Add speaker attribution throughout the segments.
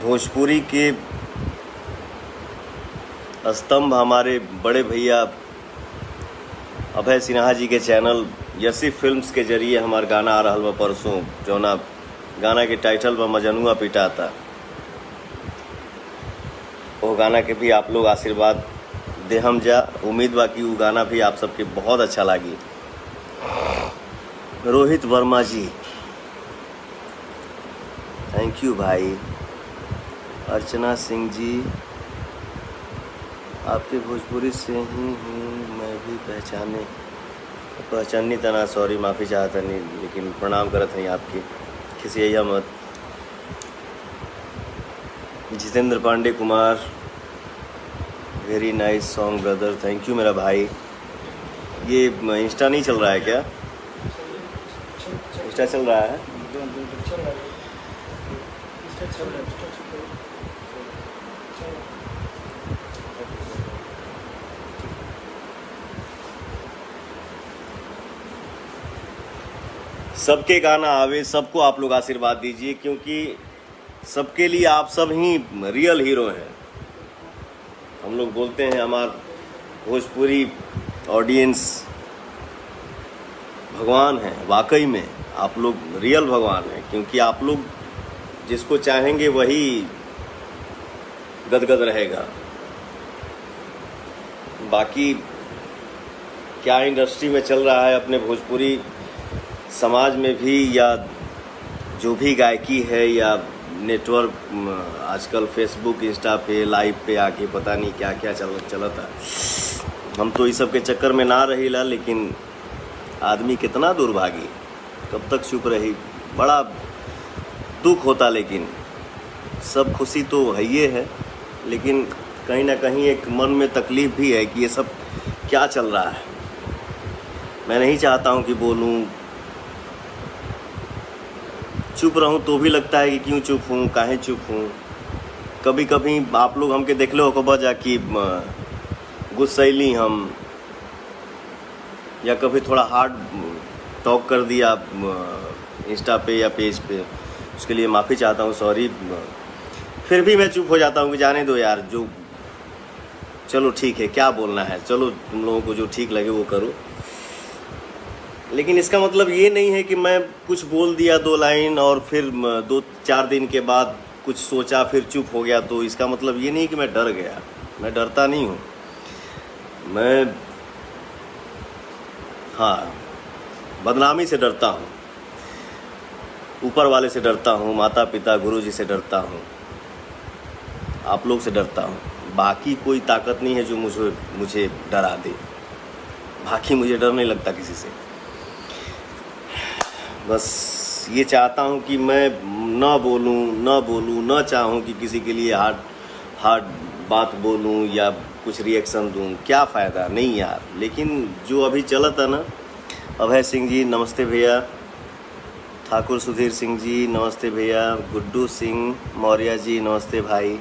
Speaker 1: भोजपुरी के स्तंभ हमारे बड़े भैया अभय सिन्हा जी के चैनल यसी फिल्म्स के जरिए हमार गाना आ रहल बा परसों, जौना गाना के टाइटल बा मजनुआ पिटाता। वो गाना के भी आप लोग आशीर्वाद दे हम जा। उम्मीद बा कि वो गाना भी आप सबके बहुत अच्छा लगी। रोहित वर्मा जी, थैंक यू भाई। अर्चना सिंह जी, आपके भोजपुरी से ही हूँ मैं भी पहचाननी तना, सॉरी माफ़ी चाहता नहीं, लेकिन प्रणाम करत हैं आपकी, खिसिया मत। Jitendra Pandey Kumar, very nice song brother, thank you मेरा भाई। ये इंस्टा नहीं चल रहा है क्या? इंस्टा चल रहा है? सबके गाना आवे, सबको आप लोग आशीर्वाद दीजिए, क्योंकि सबके लिए आप सब ही रियल हीरो हैं। हम लोग बोलते हैं हमार भोजपुरी ऑडियंस भगवान है, वाकई में आप लोग रियल भगवान हैं, क्योंकि आप लोग जिसको चाहेंगे वही गदगद रहेगा। बाकी क्या इंडस्ट्री में चल रहा है अपने भोजपुरी समाज में भी, या जो भी गायकी है, या नेटवर्क आजकल फेसबुक इंस्टा पे लाइव पे आके पता नहीं क्या क्या चलता। हम तो इस सब के चक्कर में ना रहीला, लेकिन आदमी कितना दुर्भागी, कब तक चुप रही। बड़ा दुख होता, लेकिन सब खुशी तो है ये है, लेकिन कहीं ना कहीं एक मन में तकलीफ भी है कि ये सब क्या चल रहा है। मैं नहीं चाहता हूँ कि बोलूँ, चुप रहूं तो भी लगता है कि क्यों चुप हूँ, काहे चुप हूँ। कभी कभी आप लोग हमके देख लो कब जा कि गुस्सैली हम, या कभी थोड़ा हार्ड टॉक कर दिया इंस्टा पे या पेज पे, उसके लिए माफ़ी चाहता हूँ, सॉरी। फिर भी मैं चुप हो जाता हूँ कि जाने दो यार, जो चलो ठीक है, क्या बोलना है, चलो तुम लोगों को जो ठीक लगे वो करो। लेकिन इसका मतलब ये नहीं है कि मैं कुछ बोल दिया 2 लाइन और फिर 2-4 दिन के बाद कुछ सोचा फिर चुप हो गया, तो इसका मतलब ये नहीं कि मैं डर गया। मैं डरता नहीं हूँ। मैं हाँ, बदनामी से डरता हूँ, ऊपर वाले से डरता हूँ, माता पिता गुरु जी से डरता हूँ, आप लोग से डरता हूँ। बाकी कोई ताकत नहीं है जो मुझे डरा दे। बाकी मुझे डर नहीं लगता किसी से। बस ये चाहता हूँ कि मैं न चाहूँ कि किसी के लिए हार्ड बात बोलूँ या कुछ रिएक्शन दूँ, क्या फ़ायदा, नहीं यार। लेकिन जो अभी चला था ना, अभय सिंह जी नमस्ते भैया, ठाकुर सुधीर सिंह जी नमस्ते भैया, गुड्डू सिंह मौर्य जी नमस्ते भाई,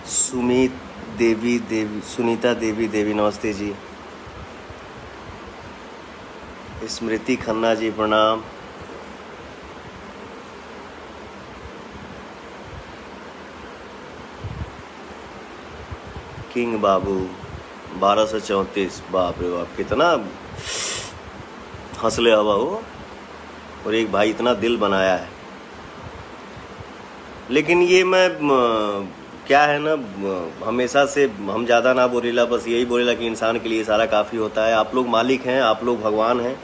Speaker 1: सुनीता देवी नमस्ते जी, स्मृति खन्ना जी प्रणाम, किंग बाबू 1234, बाप रे बाप, कितना हंसले हवा हो। और एक भाई इतना दिल बनाया है। लेकिन ये मैं क्या है ना, हमेशा से हम ज़्यादा ना बोलेला, बस यही बोलेला कि इंसान के लिए सारा काफ़ी होता है। आप लोग मालिक हैं, आप लोग भगवान हैं।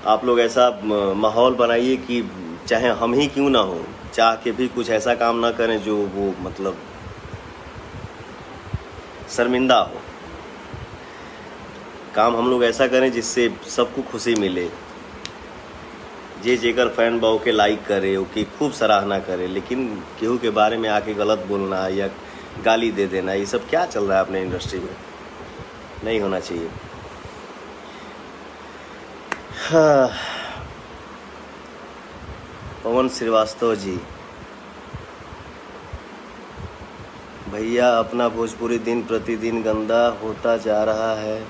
Speaker 1: आप लोग ऐसा माहौल बनाइए कि चाहे हम ही क्यों ना हो, चाह के भी कुछ ऐसा काम ना करें जो वो मतलब शर्मिंदा हो। काम हम लोग ऐसा करें जिससे सबको खुशी मिले। जेकर फैन बाव के लाइक करे, ओके खूब सराहना करे, लेकिन केहू के बारे में आके गलत बोलना या गाली दे देना, ये सब क्या चल रहा है अपने इंडस्ट्री में, नहीं होना चाहिए। हाँ, पवन श्रीवास्तव जी, भैया अपना भोजपुरी दिन प्रतिदिन गंदा होता जा रहा है।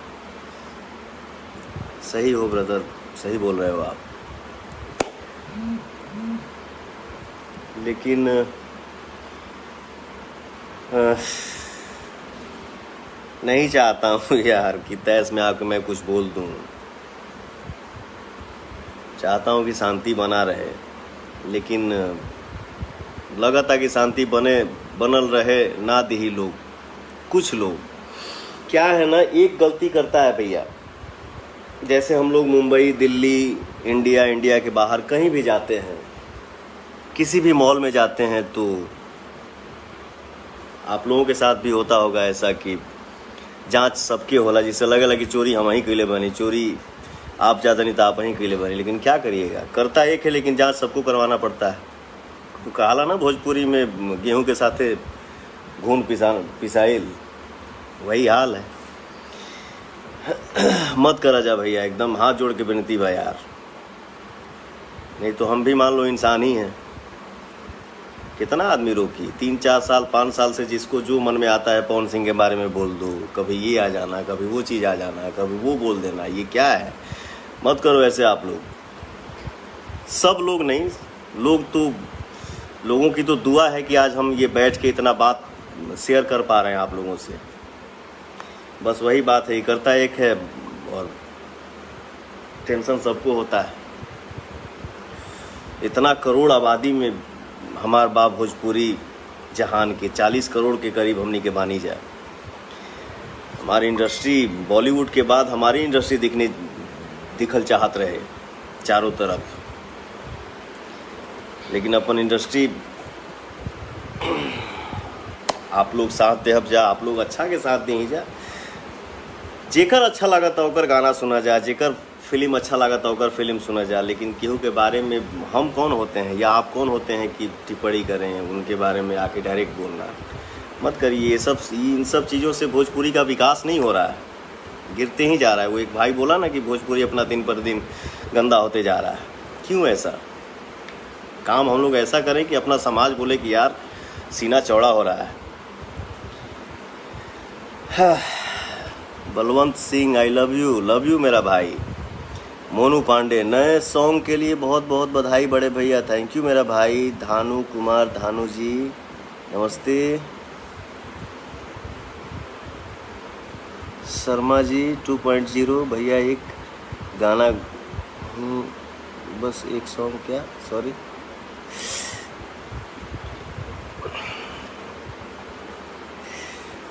Speaker 1: सही हो ब्रदर, सही बोल रहे हो आप। लेकिन अह, नहीं चाहता हूँ यार कि तहस में आके मैं कुछ बोल दूँ। चाहता हूँ कि शांति बना रहे, लेकिन लगा था कि शांति बनल रहे ना ही लोग, कुछ लोग क्या है ना, एक गलती करता है भैया। जैसे हम लोग मुंबई, दिल्ली, इंडिया के बाहर कहीं भी जाते हैं, किसी भी मॉल में जाते हैं, तो आप लोगों के साथ भी होता होगा ऐसा कि जांच सबके होला, जिससे लगे लगी चोरी हम ही कैले बनी, चोरी आप ज़्यादा नहीं तो आप ही कैले बनी। लेकिन क्या करिएगा, करता एक है लेकिन जांच सबको करवाना पड़ता है। तो कहाला ना भोजपुरी में, गेहूं के साथे घून पिसाइल, वही हाल है। मत करा जा भैया, एकदम हाथ जोड़ के विनती बा यार, नहीं तो हम भी मान लो इंसान ही हैं। कितना आदमी रोकी, 3-4 साल 5 साल से जिसको जो मन में आता है पवन सिंह के बारे में बोल दो, कभी ये आ जाना, कभी वो चीज़ आ जाना, कभी वो बोल देना। ये क्या है, मत करो ऐसे आप लोग। सब लोग नहीं, लोगों की तो दुआ है कि आज हम ये बैठ के इतना बात शेयर कर पा रहे हैं आप लोगों से। बस वही बात है, करता एक है और टेंशन सबको होता है। इतना करोड़ आबादी में हमार बाप भोजपुरी जहान के 40 करोड़ के करीब हमनी के बानी जाए। हमारी इंडस्ट्री बॉलीवुड के बाद हमारी इंडस्ट्री दिखल चाहत रहे चारों तरफ, लेकिन अपन इंडस्ट्री आप लोग साथ देहब जा, आप लोग अच्छा के साथ दे जा। जेकर अच्छा लगा था ओकर गाना सुना जा, जेकर फिल्म अच्छा लगा था ओकर फिल्म सुना जा। लेकिन केहू के बारे में हम कौन होते हैं या आप कौन होते हैं कि टिप्पणी करें, उनके बारे में आके डायरेक्ट बोलना मत करिए। इन सब चीज़ों से भोजपुरी का विकास नहीं हो रहा है, गिरते ही जा रहा है। वो एक भाई बोला ना कि भोजपुरी अपना दिन पर दिन गंदा होते जा रहा है। क्यों ऐसा? काम हम लोग ऐसा करें कि अपना समाज बोले कि यार सीना चौड़ा हो रहा है। Balwant Singh, I love you मेरा भाई। मोनू पांडे, नए सॉन्ग के लिए बहुत बहुत बधाई बड़े भैया, थैंक यू मेरा भाई। धानु कुमार, धानु जी नमस्ते। शर्मा जी 2.0 भैया, एक गाना बस एक सॉन्ग, क्या सॉरी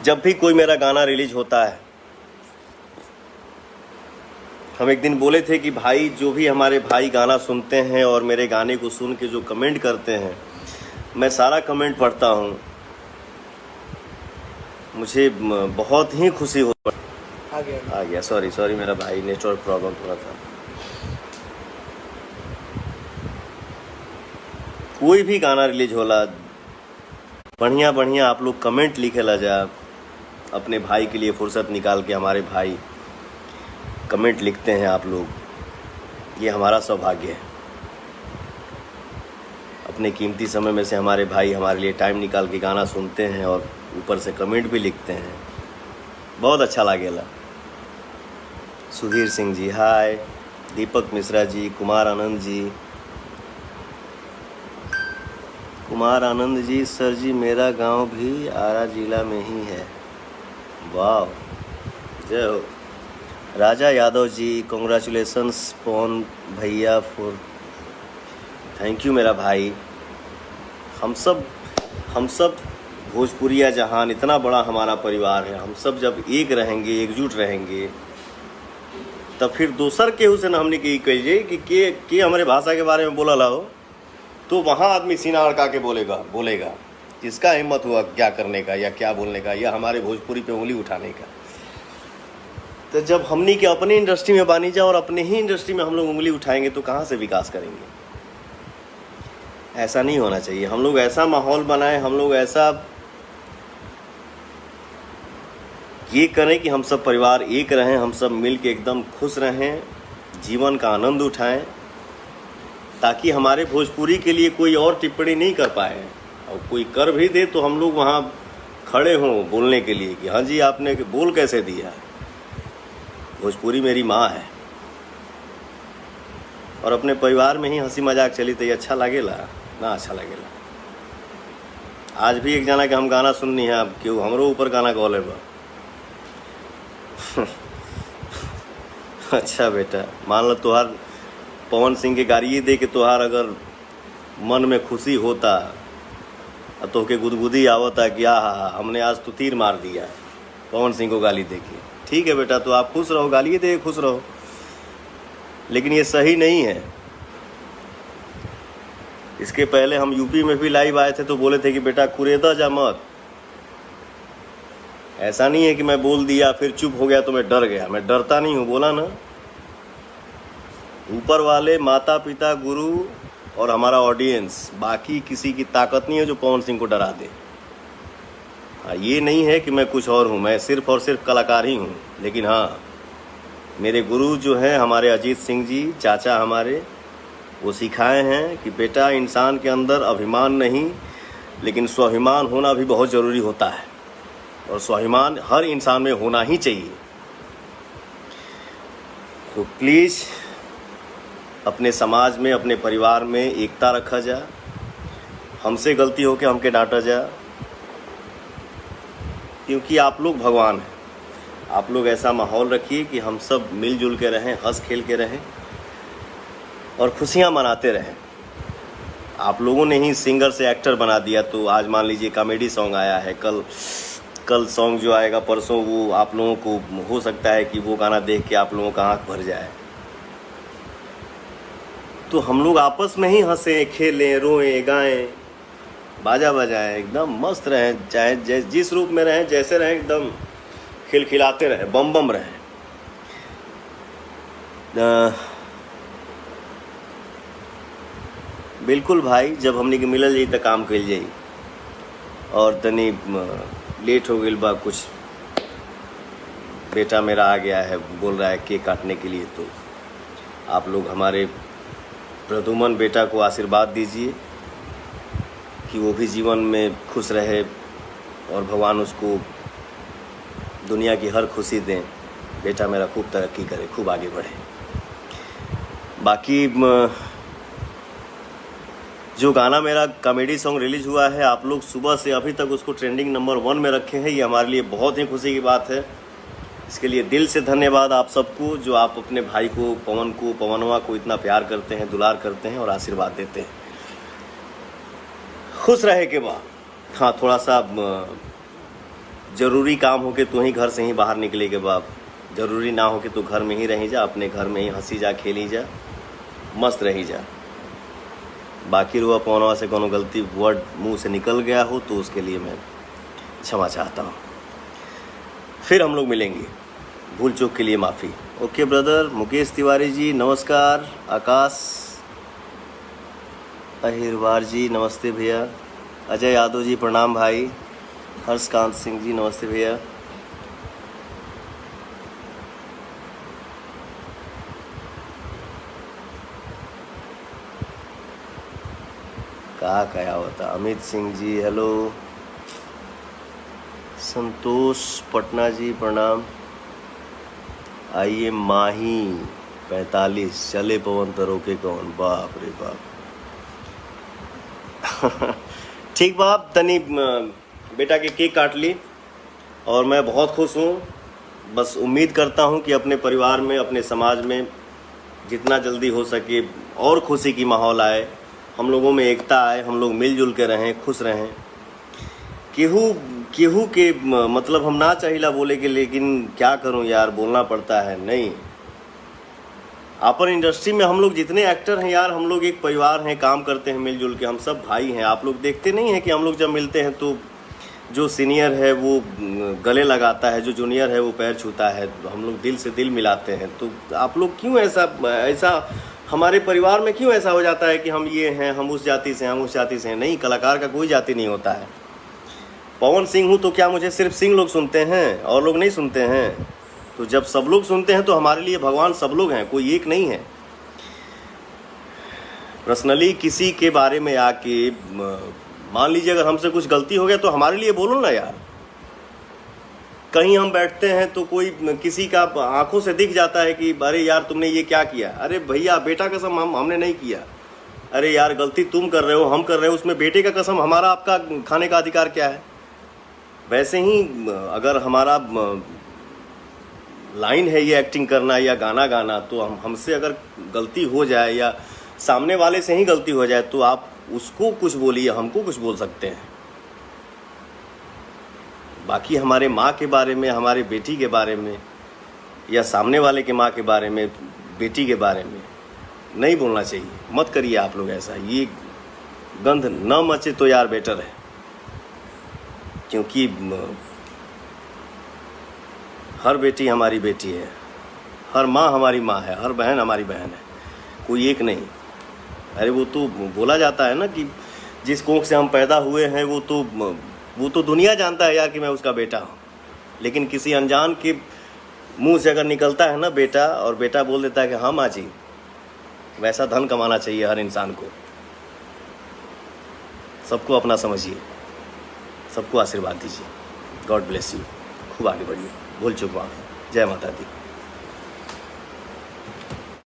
Speaker 1: जब भी कोई मेरा गाना रिलीज होता है, हम एक दिन बोले थे कि भाई जो भी हमारे भाई गाना सुनते हैं और मेरे गाने को सुन के जो कमेंट करते हैं, मैं सारा कमेंट पढ़ता हूँ, मुझे बहुत ही खुशी हो। आ गया सॉरी मेरा भाई, नेटवर्क प्रॉब्लम थोड़ा था। कोई भी गाना रिलीज होला, बढ़िया आप लोग कमेंट लिखे ला जा। अपने भाई के लिए फुर्सत निकाल के हमारे भाई कमेंट लिखते हैं आप लोग, ये हमारा सौभाग्य है। अपने कीमती समय में से हमारे भाई हमारे लिए टाइम निकाल के गाना सुनते हैं और ऊपर से कमेंट भी लिखते हैं, बहुत अच्छा लागेला। सुधीर सिंह जी हाय, दीपक मिश्रा जी, कुमार आनंद जी, सर जी मेरा गांव भी आरा जिला में ही है, वाह जय हो। राजा यादव जी, कॉन्ग्रेचुलेसन्स पवन भैया फॉर, थैंक यू मेरा भाई। हम सब भोजपुरिया जहान, इतना बड़ा हमारा परिवार है, हम सब जब एक रहेंगे, एकजुट रहेंगे, तब फिर दोसर केहू से न हमने की कहिए कि के हमारे भाषा के बारे में बोला ला हो, तो वहाँ आदमी सीना अड़का के बोलेगा किसका हिम्मत हुआ क्या करने का या क्या बोलने का या हमारे भोजपुरी पे उंगली उठाने का। तो जब हमनी के अपनी इंडस्ट्री में बानी जा और अपने ही इंडस्ट्री में हम लोग उंगली उठाएंगे तो कहाँ से विकास करेंगे? ऐसा नहीं होना चाहिए। हम लोग ऐसा माहौल बनाएं, हम लोग ऐसा ये करें कि हम सब परिवार एक रहें, हम सब मिल के एकदम खुश रहें, जीवन का आनंद उठाएं, ताकि हमारे भोजपुरी के लिए कोई और टिप्पणी नहीं कर पाए, और कोई कर भी दे तो हम लोग वहाँ खड़े हों बोलने के लिए कि हाँ जी आपने बोल कैसे दिया। भोजपुरी मेरी माँ है और अपने परिवार में ही हंसी मजाक चली तो ये अच्छा लगेला ना? अच्छा लगेला। आज भी एक जना के हम गाना सुननी है, अब क्यों हमरो ऊपर गाना गौले बा। अच्छा बेटा, मान लो तुहार पवन सिंह के गाड़ी दे के तुहार अगर मन में खुशी होता तो के गुदगुदी आवता कि हा हमने आज तो तीर मार दिया पवन सिंह को गाली दे के। ठीक है बेटा, तो आप खुश रहो, गाली दे खुश रहो, लेकिन ये सही नहीं है। इसके पहले हम यूपी में भी लाइव आए थे तो बोले थे कि बेटा कुरेदा जा मत। ऐसा नहीं है कि मैं बोल दिया फिर चुप हो गया तो मैं डर गया, मैं डरता नहीं हूँ, बोला ना। ऊपर वाले, माता पिता, गुरु और हमारा ऑडियंस, बाकी किसी की ताकत नहीं है जो पवन सिंह को डरा दे। ये नहीं है कि मैं कुछ और हूँ, मैं सिर्फ और सिर्फ कलाकार ही हूँ। लेकिन हाँ, मेरे गुरु जो हैं हमारे अजीत सिंह जी चाचा हमारे, वो सिखाए हैं कि बेटा इंसान के अंदर अभिमान नहीं लेकिन स्वाभिमान होना भी बहुत ज़रूरी होता है, और स्वाभिमान हर इंसान में होना ही चाहिए। तो प्लीज़ अपने समाज में, अपने परिवार में एकता रखा जा। हमसे गलती हो के हमके डांटा जा, क्योंकि आप लोग भगवान हैं। आप लोग ऐसा माहौल रखिए कि हम सब मिलजुल के रहें, हंस खेल के रहें और खुशियाँ मनाते रहें। आप लोगों ने ही सिंगर से एक्टर बना दिया, तो आज मान लीजिए कॉमेडी सॉन्ग आया है, कल सॉन्ग जो आएगा परसों, वो आप लोगों को हो सकता है कि वो गाना देख के आप लोगों का आँख भर जाए। तो हम लोग आपस में ही हंसें, खेलें, रोएं, गाएं, बाजा बजाएं, एकदम मस्त रहें, चाहे जिस रूप में रहें, जैसे रहें, एकदम खिलखिलाते रहें, बम बम रहें। बिल्कुल भाई, जब हमने के मिलल जाई तो काम कल जाई, और तनी लेट हो गई बा, कुछ बेटा मेरा आ गया है, बोल रहा है केक काटने के लिए, तो आप लोग हमारे प्रदुमन बेटा को आशीर्वाद दीजिए कि वो भी जीवन में खुश रहे और भगवान उसको दुनिया की हर खुशी दें। बेटा मेरा खूब तरक्की करे, खूब आगे बढ़े। बाकी जो गाना मेरा कॉमेडी सॉन्ग रिलीज हुआ है, आप लोग सुबह से अभी तक उसको ट्रेंडिंग नंबर 1 में रखे हैं, ये हमारे लिए बहुत ही खुशी की बात है। इसके लिए दिल से धन्यवाद आप सबको, जो आप अपने भाई को, पवनवा को इतना प्यार करते हैं, दुलार करते हैं और आशीर्वाद देते हैं। खुश रहे के बाद हाँ, थोड़ा सा ज़रूरी काम हो के तो ही घर से ही बाहर निकले के बाद, ज़रूरी ना हो के तो घर में ही रही जा, अपने घर में ही हंसी जा, खेली जा, मस्त रही जा। बाकी रुआ पवनवा से कोनो गलती वर्ड मुंह से निकल गया हो तो उसके लिए मैं क्षमा चाहता हूँ। फिर हम लोग मिलेंगे, भूल चूक के लिए माफ़ी। Okay brother. मुकेश तिवारी जी नमस्कार। आकाश अहिरवार जी नमस्ते भैया। अजय यादव जी प्रणाम भाई। हर्षकांत सिंह जी नमस्ते भैया। क्या होता। अमित सिंह जी हेलो। संतोष पटना जी प्रणाम। आइए माही 45 चले पवन तरो के कौन, बाप रे बाप। ठीक बाप, तनी बेटा के केक काट ली और मैं बहुत खुश हूँ। बस उम्मीद करता हूँ कि अपने परिवार में, अपने समाज में जितना जल्दी हो सके और खुशी की माहौल आए, हम लोगों में एकता आए, हम लोग मिलजुल के रहें, खुश रहें। केहू के मतलब हम ना चाहिला बोले के, लेकिन क्या करूं यार, बोलना पड़ता है। नहीं, अपन इंडस्ट्री में हम लोग जितने एक्टर हैं यार, हम लोग एक परिवार हैं, काम करते हैं मिलजुल के, हम सब भाई हैं। आप लोग देखते नहीं हैं कि हम लोग जब मिलते हैं तो जो सीनियर है वो गले लगाता है, जो जूनियर है वो पैर छूता है, हम लोग दिल से दिल मिलाते हैं। तो आप लोग क्यों ऐसा हमारे परिवार में क्यों ऐसा हो जाता है कि हम ये हैं, हम उस जाति से हैं, हम उस जाति से हैं? नहीं, कलाकार का कोई जाति नहीं होता है। पवन सिंह हूँ तो क्या मुझे सिर्फ सिंह लोग सुनते हैं और लोग नहीं सुनते हैं? तो जब सब लोग सुनते हैं तो हमारे लिए भगवान सब लोग हैं, कोई एक नहीं है। पर्सनली किसी के बारे में आके मान लीजिए अगर हमसे कुछ गलती हो गया तो हमारे लिए बोलो ना यार। कहीं हम बैठते हैं तो कोई किसी का आंखों से दिख जाता है कि अरे यार तुमने ये क्या किया। अरे भैया बेटा कसम हमने नहीं किया, अरे यार गलती तुम कर रहे हो, हम कर रहे हो, उसमें बेटे का कसम, हमारा आपका खाने का अधिकार क्या है। वैसे ही अगर हमारा लाइन है ये एक्टिंग करना या गाना गाना, तो हमसे अगर गलती हो जाए या सामने वाले से ही गलती हो जाए तो आप उसको कुछ बोलिए, हमको कुछ बोल सकते हैं। बाकी हमारे माँ के बारे में, हमारे बेटी के बारे में या सामने वाले के माँ के बारे में, बेटी के बारे में नहीं बोलना चाहिए। मत करिए आप लोग ऐसा, ये गंध न मचे तो यार बेटर है। क्योंकि हर बेटी हमारी बेटी है, हर माँ हमारी माँ है, हर बहन हमारी बहन है, कोई एक नहीं। अरे वो तो बोला जाता है ना कि जिस कोख से हम पैदा हुए हैं वो तो दुनिया जानता है यार कि मैं उसका बेटा हूँ। लेकिन किसी अनजान के मुंह से अगर निकलता है ना बेटा, और बेटा बोल देता है कि हाँ माँ जी, वैसा धन कमाना चाहिए हर इंसान को। सबको अपना समझिए, सबको आशीर्वाद दीजिए। God bless you. खूब आगे बढ़िए। भूल चूक माफ। जय माता दी।